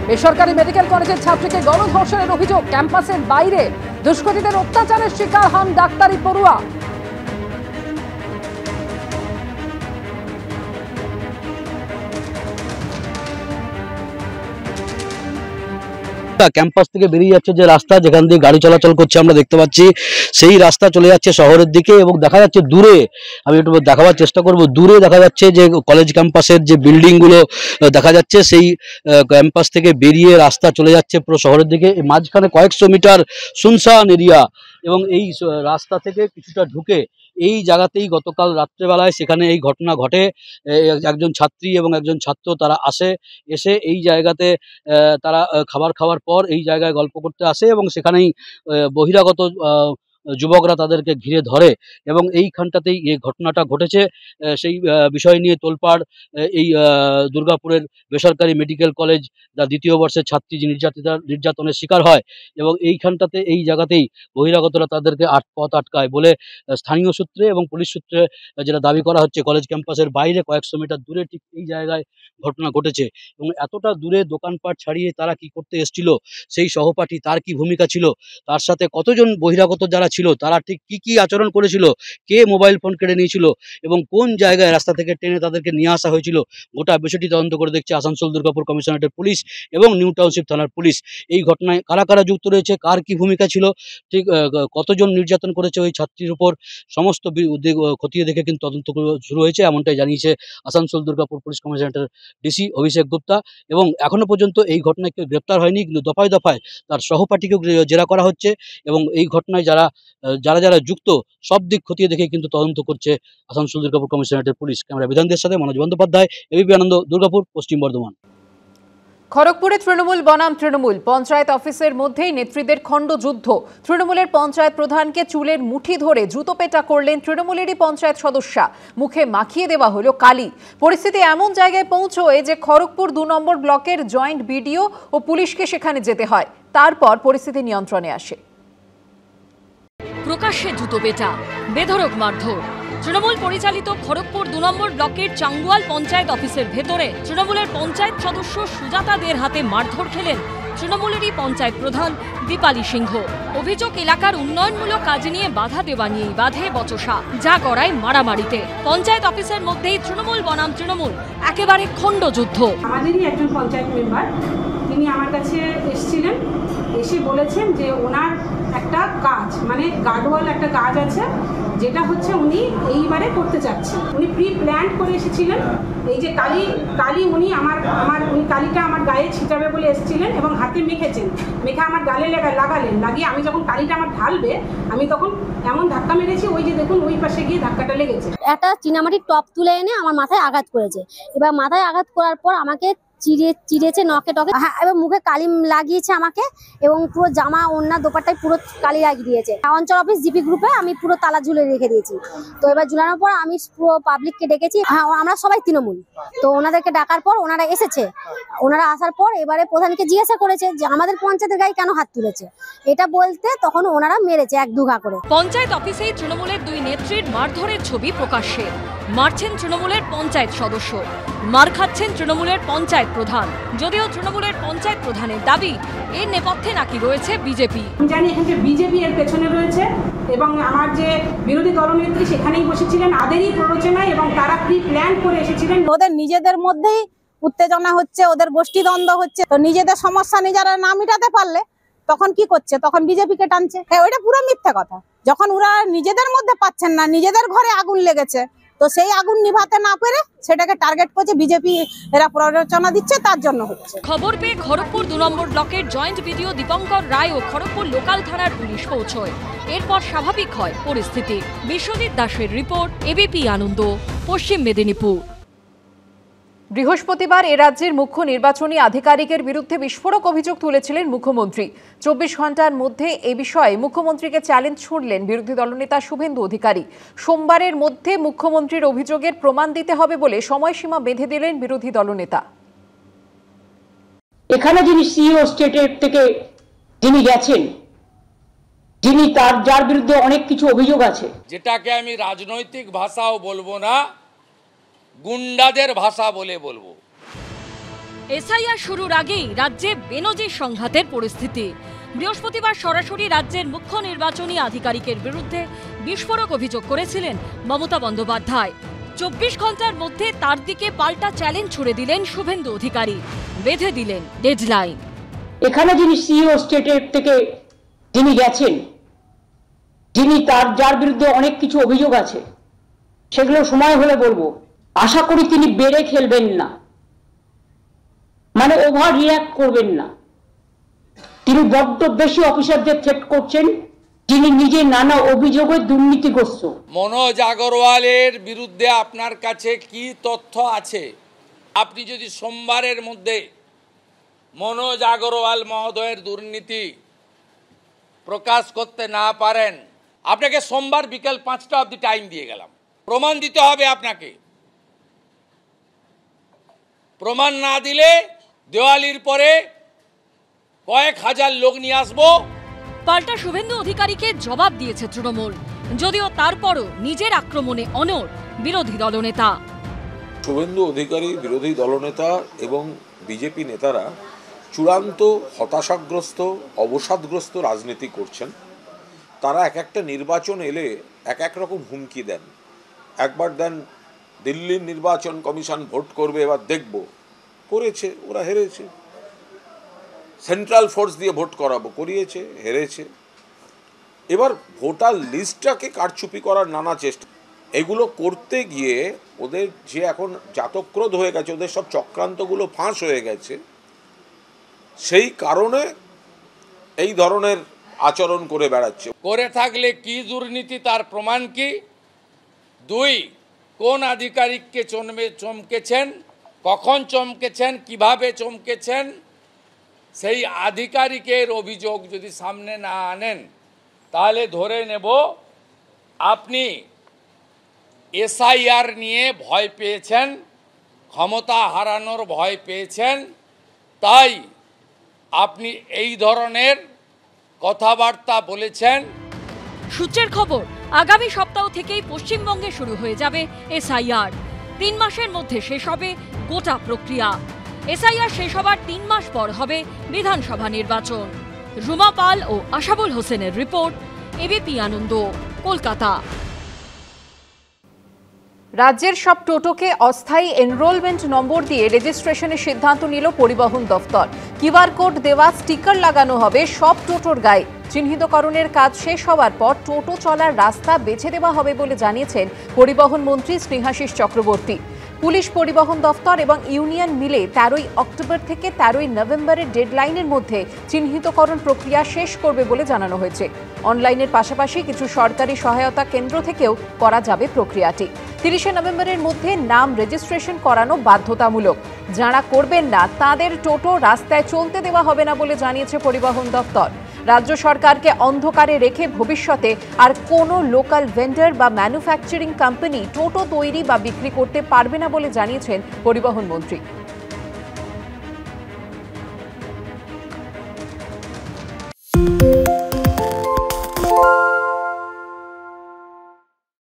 বেসরকারি মেডিকেল কলেজের ছাত্রীকে গণধর্ষণের অভিযোগ, ক্যাম্পাসের বাইরে দুষ্কৃতীদের অত্যাচারের শিকার হন ডাক্তারি পড়ুয়া। ক্যাম্পাস থেকে বেরিয়ে যাচ্ছে যে রাস্তা, যেখান দিয়ে গাড়ি চলাচল করছে আমরা দেখতে পাচ্ছি, সেই রাস্তা চলে যাচ্ছে শহরের দিকে এবং দেখা যাচ্ছে দূরে, আমি একটু দেখাবার চেষ্টা করব, দূরে দেখা যাচ্ছে যে কলেজ ক্যাম্পাসের যে বিল্ডিংগুলো দেখা যাচ্ছে, সেই ক্যাম্পাস থেকে বেরিয়ে রাস্তা চলে যাচ্ছে পুরো শহরের দিকে। মাঝখানে কয়েকশো মিটার শুনশান এরিয়া এবং এই রাস্তা থেকে কিছুটা ঢুকে এই জায়গাতেই গতকাল রাত্রেবেলায় সেখানে এই ঘটনা ঘটে। একজন ছাত্রী এবং একজন ছাত্র তারা এসে এই জায়গাতে তারা খাবার খাওয়ার পর এই জায়গায় গল্প করতে আসে এবং সেখানেই বহিরাগত যুবকরা তাদেরকে ঘিরে ধরে এবং এইখানটাতেই এই ঘটনাটা ঘটেছে। সেই বিষয় নিয়ে তোলপাড় এই দুর্গাপুরের বেসরকারি মেডিকেল কলেজ যা দ্বিতীয় বর্ষের ছাত্রী যে নির্যাতনের শিকার হয় এবং এইখানটাতে এই জায়গাতেই বহিরাগতরা তাদেরকে পথ আটকায় বলে স্থানীয় সূত্রে এবং পুলিশ সূত্রে যেটা দাবি করা হচ্ছে। কলেজ ক্যাম্পাসের বাইরে কয়েকশো মিটার দূরে ঠিক এই জায়গায় ঘটনা ঘটেছে এবং এতটা দূরে দোকানপাট ছাড়িয়ে তারা কি করতে এসেছিল, সেই সহপাঠী তার কি ভূমিকা ছিল, তার সাথে কতজন বহিরাগত যারা ছিল তারা ঠিক কি আচরণ করেছিল, কে মোবাইল ফোন কেড়ে নিয়েছিল এবং কোন জায়গায় রাস্তা থেকে টেনে তাদেরকে নিয়ে আসা হয়েছিল, গোটা বিষয়টি তদন্ত করে দেখছে আসানসোল দুর্গাপুর কমিশনারেটের পুলিশ এবং নিউ টাউনশিপ থানার পুলিশ। এই ঘটনায় কারা কারা যুক্ত রয়েছে, কার কি ভূমিকা ছিল, ঠিক কতজন নির্যাতন করেছে ওই ছাত্রীর উপর, সমস্ত খতিয়ে দেখে কিন্তু তদন্ত শুরু হয়েছে, এমনটাই জানিয়েছে আসানসোল দুর্গাপুর পুলিশ কমিশনারেটের ডিসি অভিষেক গুপ্তা। এবং এখনো পর্যন্ত এই ঘটনায় কেউ গ্রেপ্তার হয়নি, কিন্তু দফায় দফায় তার সহপাঠীকেও জেরা করা হচ্ছে এবং এই ঘটনায় যারা যুক্ত সব দিক খতিয়ে দেখে কিন্তু তদন্ত করছে আসানসোল দুর্গাপুর কমিশনারেটের পুলিশ। ক্যামেরা বিধানদের সাথে মনোজ বন্দ্যোপাধ্যায়, এবিপি আনন্দ, দুর্গাপুর, পশ্চিম বর্ধমান। খড়গপুরে তৃণমূল বনাম তৃণমূল, পঞ্চায়েত অফিসের মধ্যেই নেত্রীদের খণ্ডযুদ্ধ। তৃণমূলের পঞ্চায়েত প্রধানকে চুলের মুঠি ধরে জুতো পেটা করলেন তৃণমূলেরই পঞ্চায়েত সদস্যা, মুখে মাখিয়ে দেওয়া হলো কালি। পরিস্থিতি এমন জায়গায় পৌঁছয় যে খড়গপুর 2 নম্বর ব্লকের জয়েন্ট বিডিও ও পুলিশকে সেখানে যেতে হয়, তারপর পরিস্থিতি নিয়ন্ত্রণে আসে। প্রকাশ্যে জুতো পেটা, বেধড়ক মারধর। তৃণমূল পরিচালিত খড়গপুর 2 নম্বর ব্লকের চাঙ্গুয়াল পঞ্চায়েত অফিসের ভেতরে তৃণমূলের পঞ্চায়েত সদস্য সুজাতাদের হাতে মারধর খেলেন তৃণমূলেরই পঞ্চায়েত প্রধান দীপালি সিংহ। অভিযোগ, এলাকার উন্নয়নমূলক কাজ নিয়ে বাধা দেওয়া নিয়েই বাধে বচসা, যা করায় মারামারিতে। পঞ্চায়েত অফিসের মধ্যেই তৃণমূল বনাম তৃণমূল, একেবারে খণ্ডযুদ্ধ। আমাদেরই একজন পঞ্চায়েত মেম্বার, তিনি আমার কাছে এসেছিলেন, এসে বলেছেন যে ওনার একটা কাজ, মানে গার্ডওয়াল একটা কাজ আছে, যেটা হচ্ছে উনি এইবারে করতে চাচ্ছেন। উনি প্রি প্ল্যান করে এসেছিলেন। এই যে কালি উনি উনি কালিটা আমার গায়ে ছিটাবে বলে এসেছিলেন এবং হাতে মেখেছেন, মেখে আমার গালে লাগালেন। লাগিয়ে আমি যখন কালিটা আমার ঢালবে, আমি তখন এমন ধাক্কা মেরেছি, ওই যে দেখুন ওই পাশে গিয়ে ধাক্কাটা লেগেছে। একটা চীনামাটির টপ তুলে এনে আমার মাথায় আঘাত করেছে। এবার মাথায় আঘাত করার পর আমাকে চিড়েছে নখে টকে, এবার মুখে কালি লাগিয়েছে আমাকে এবং পুরো জামা ওড়না দোপাট্টায় পুরো কালি লাগিয়ে দিয়েছে। অঞ্চল অফিস জিপি গ্রুপে আমি পুরো তালা ঝুলে রেখে দিয়েছি। তো এবার ঝুলানোর পর আমি পুরো পাবলিককে ডেকেছি, আমরা সবাই তৃণমূল, তো ওনাদেরকে ডাকার পর ওনারা এসেছে। ওনারা আসার পর এবারে প্রধানকে জিজ্ঞাসা করেছে যে আমাদের পঞ্চায়েতের গায়ে কেন হাত তুলেছে, এটা বলতে তখন ওনারা মেরেছে 1-2 ঘা করে। পঞ্চায়েত অফিসেই তৃণমূলের 2 নেত্রীর মারধরের ছবি প্রকাশ্যে। মারছেন তৃণমূলের পঞ্চায়েত সদস্য, মার খাচ্ছেন তৃণমূলের পঞ্চায়েত প্রধান। যদিও তৃণমূলের পঞ্চায়েত প্রধানের দাবি, এর নেপথ্যে নাকি রয়েছে বিজেপি। জানি এখানে বিজেপি এর পেছনে রয়েছে এবং আমার যে বিরোধী দলনেত্রী সেখানেই বসেছিলেন, তাদেরই প্ররোচনায় এবং তারা প্রি প্ল্যান করে এসেছিলেন। ওদের নিজেদের মধ্যেই উত্তেজনা হচ্ছে, ওদের গোষ্ঠীদ্বন্দ্ব হচ্ছে, তো নিজেদের সমস্যা নিজেরা না মিটাতে পারলে তখন কি করছে, তখন বিজেপিকে টানছে। হ্যাঁ, ওইটা পুরো মিথ্যা কথা। যখন ওরা নিজেদের মধ্যে পাচ্ছেন না, নিজেদের ঘরে আগুন লেগেছে, তো সেই আগুন নিভাতে না পেরে সেটাকে টার্গেট করছে বিজেপি, এরা প্ররোচনা দিচ্ছে, তার জন্য হচ্ছে। খবর পেয়ে খড়গপুর 2 নম্বর ব্লকের জয়েন্ট বিডিও দীপঙ্কর রায় ও খড়গপুর লোকাল থানার পুলিশ পৌঁছয়। এরপর স্বাভাবিক হয় পরিস্থিতি। বিশ্বজিৎ দাসের রিপোর্ট, এবিপি আনন্দ, পশ্চিম মেদিনীপুর। বৃহস্পতিবার এ রাজ্যের মুখ্য নির্বাচনী আধিকারিকের বিরুদ্ধে বিস্ফোরক অভিযোগ তুলেছিলেন মুখ্যমন্ত্রী। 24 ঘন্টার মধ্যে এ বিষয়ে মুখ্যমন্ত্রীকে চ্যালেঞ্জ ছুড়লেন বিরোধী দলনেতা শুভেন্দু অধিকারী। সোমবারের মধ্যে মুখ্যমন্ত্রীর অভিযোগের প্রমাণ দিতে হবে বলে সময়সীমা বেঁধে দিলেন বিরোধী দলনেতা। এখানে যিনি সিইও স্টেটের থেকে যিনি গেছেন, যিনি যার বিরুদ্ধে অনেক কিছু অভিযোগ আছে, যেটাকে আমি রাজনৈতিক ভাষাও বলবো না, গুন্ডাদের ভাষা বলে বলবো। এসআইআর শুরুর আগেই রাজ্যে বেনজির সংঘাতের পরিস্থিতি। বৃহস্পতিবার সরাসরি রাজ্যের মুখ্য নির্বাচনী আধিকারিকের বিরুদ্ধে বিস্ফোরক অভিযোগ করেছিলেন মমতা বন্দ্যোপাধ্যায়। 24 ঘন্টার মধ্যে তার দিকে পাল্টা চ্যালেঞ্জ ছুড়ে দিলেন শুভেন্দু অধিকারী, বেঁধে দিলেন ডেডলাইন। এখানে যিনি সিইও স্টেটের থেকে যিনি গেছেন, যিনি যার বিরুদ্ধে অনেক কিছু অভিযোগ আছে, সেগুলো সময় হলে বলবো। আশা করি তিনি বেড়ে খেলবেন না, মানে ওভার রিঅ্যাক্ট করবেন না। তিনি বড্ড বেশি অফিসারদের থ্রেট করছেন, যিনি নিজে নানা অভিযোগে দুর্নীতিগ্রস্ত। মনোজ আগরওয়ালের বিরুদ্ধে আপনার কাছে কি তথ্য আছে? আপনি যদি সোমবারের মধ্যে মনোজ আগরওয়াল মহোদয়ের দুর্নীতি প্রকাশ করতে না পারেন, আপনাকে সোমবার বিকেল 5টা অবধি টাইম দিয়ে গেলাম। প্রমাণ দিতে হবে আপনাকে। প্রমাণ না দিলে দেওয়ালির পরে কয়েক হাজার লোক নিয়ে আসবো। পাল্টা শুভেন্দু অধিকারীকে জবাব দিয়েছে তৃণমূল, যদিও তারপরও নিজের আক্রমণে অনড় বিরোধী দলনেতা। শুভেন্দু অধিকারী বিরোধী দলনেতা এবং বিজেপি নেতারা চূড়ান্ত হতাশাগ্রস্ত, অবসাদগ্রস্ত রাজনীতি করছেন। তারা এক একটা নির্বাচন এলে এক এক রকম হুমকি দেন। একবার দেন দিল্লির নির্বাচন কমিশন ভোট করবে, এবার দেখব। করেছে, ওরা হেরেছে। সেন্ট্রাল ফোর্স দিয়ে ভোট করাবো, করিয়েছে, হেরেছে। এবার ভোটার লিস্টটাকে কারচুপি করার নানা চেষ্টা, এগুলো করতে গিয়ে ওদের যে এখন জাতক্রোধ হয়ে গেছে, ওদের সব চক্রান্তগুলো ফাঁস হয়ে গেছে। সেই কারণে এই ধরনের আচরণ করে বেড়াচ্ছে। করে থাকলে কি দুর্নীতি, তার প্রমাণ কি? 2, কোন আধিকারিককে চমকেছেন, কখন চমকেছেন, কিভাবে চমকেছেন, সেই আধিকারিকের অভিযোগ যদি সামনে না আনেন তাহলে ধরে নেব আপনি এসআইআর নিয়ে ভয় পেয়েছেন, ক্ষমতা হারানোর ভয় পেয়েছেন, তাই আপনি এই ধরনের কথাবার্তা বলেছেন। সূত্রের খবর, আগামী সপ্তাহ থেকেই পশ্চিমবঙ্গে শুরু হয়ে যাবে এসআইআর। 3 মাসের মধ্যে শেষ হবে গোটা প্রক্রিয়া। এসআইআর শেষ হবার 3 মাস পর হবে বিধানসভা নির্বাচন। রুমা পাল ও আশাবুল হোসেনের রিপোর্ট, এবিপি আনন্দ, কলকাতা। রাজ্যের সব টোটোকে অস্থায়ী এনরোলমেন্ট নম্বর দিয়ে রেজিস্ট্রেশনের সিদ্ধান্ত নিল পরিবহন দফতর। কিউআর কোড দেওয়া স্টিকার লাগানো হবে সব টোটোর গায়ে। চিহ্নিতকরণের কাজ শেষ হওয়ার পর টোটো চলার রাস্তা বেছে দেওয়া হবে বলে জানিয়েছেন পরিবহন মন্ত্রী স্নেহাশিস চক্রবর্তী। পুলিশ, পরিবহন দফতর এবং ইউনিয়ন মিলে 13ই অক্টোবর থেকে 13ই নভেম্বরের ডেডলাইনের মধ্যে চিহ্নিতকরণ প্রক্রিয়া শেষ করবে বলে জানানো হয়েছে। অনলাইনের পাশাপাশি কিছু সরকারি সহায়তা কেন্দ্র থেকেও করা যাবে প্রক্রিয়াটি। 30শে নভেম্বরের মধ্যে নাম রেজিস্ট্রেশন করানো বাধ্যতামূলক। যারা করবেন না তাদের টোটো রাস্তায় চলতে দেওয়া হবে না বলে জানিয়েছে পরিবহন দফতর। রাজ্য সরকারকে অন্ধকারে রেখে ভবিষ্যতে আর কোনো লোকাল ভেন্ডার বা ম্যানুফ্যাকচারিং কোম্পানি টোটো তৈরি বা বিক্রি করতে পারবে না বলে জানিয়েছেন পরিবহন মন্ত্রী।